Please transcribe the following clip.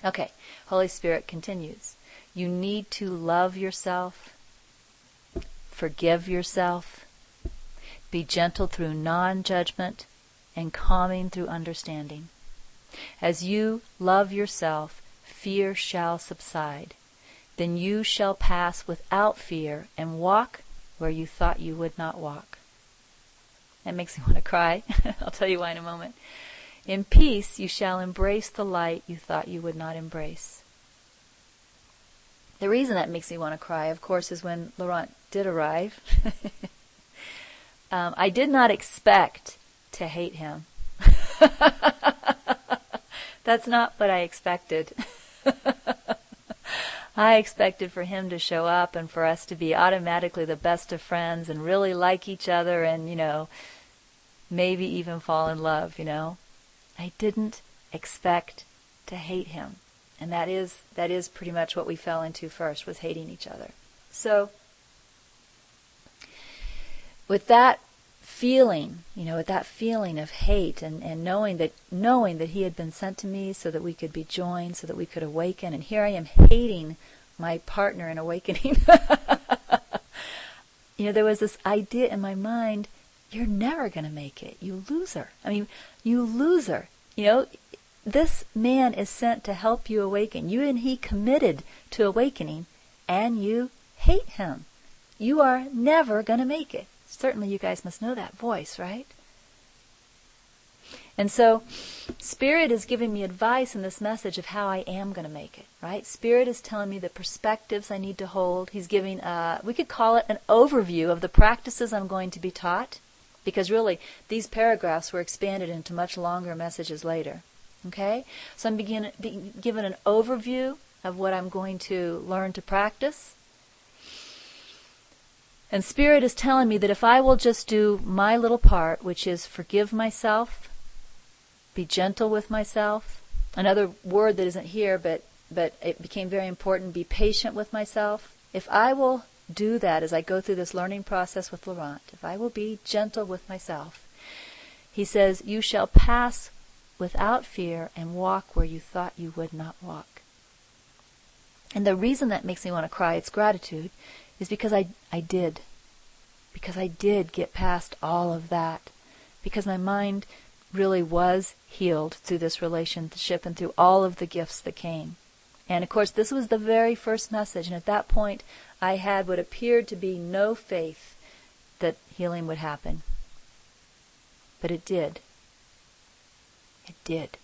Okay, Holy Spirit continues. You need to love yourself, forgive yourself, be gentle through non-judgment, and calming through understanding. As you love yourself, fear shall subside. Then you shall pass without fear and walk where you thought you would not walk. That makes me want to cry. I'll tell you why in a moment. In peace you shall embrace the light you thought you would not embrace. The reason that makes me want to cry, of course, is when Laurent did arrive. I did not expect to hate him. That's not what I expected. I expected for him to show up and for us to be automatically the best of friends and really like each other and, maybe even fall in love, I didn't expect to hate him. And that is pretty much what we fell into first, was hating each other. So, with that feeling, of hate and knowing that he had been sent to me so that we could be joined, so that we could awaken, and here I am hating my partner in awakening. There was this idea in my mind, you're never going to make it, you loser. You loser. This man is sent to help you awaken. You and he committed to awakening, and you hate him. You are never going to make it. Certainly you guys must know that voice, right? And so Spirit is giving me advice in this message of how I am going to make it, right? Spirit is telling me the perspectives I need to hold. He's giving, we could call it an overview of the practices I'm going to be taught, because really these paragraphs were expanded into much longer messages later. Okay? So I'm being given an overview of what I'm going to learn to practice. And Spirit is telling me that if I will just do my little part, which is forgive myself, be gentle with myself, another word that isn't here, but it became very important, be patient with myself. If I will do that as I go through this learning process with Laurent, if I will be gentle with myself, he says, you shall pass without fear and walk where you thought you would not walk. And the reason that makes me want to cry, it's gratitude, is because I did. Because I did get past all of that. Because my mind really was healed through this relationship and through all of the gifts that came. And of course, this was the very first message. And at that point, I had what appeared to be no faith that healing would happen. But it did. It did.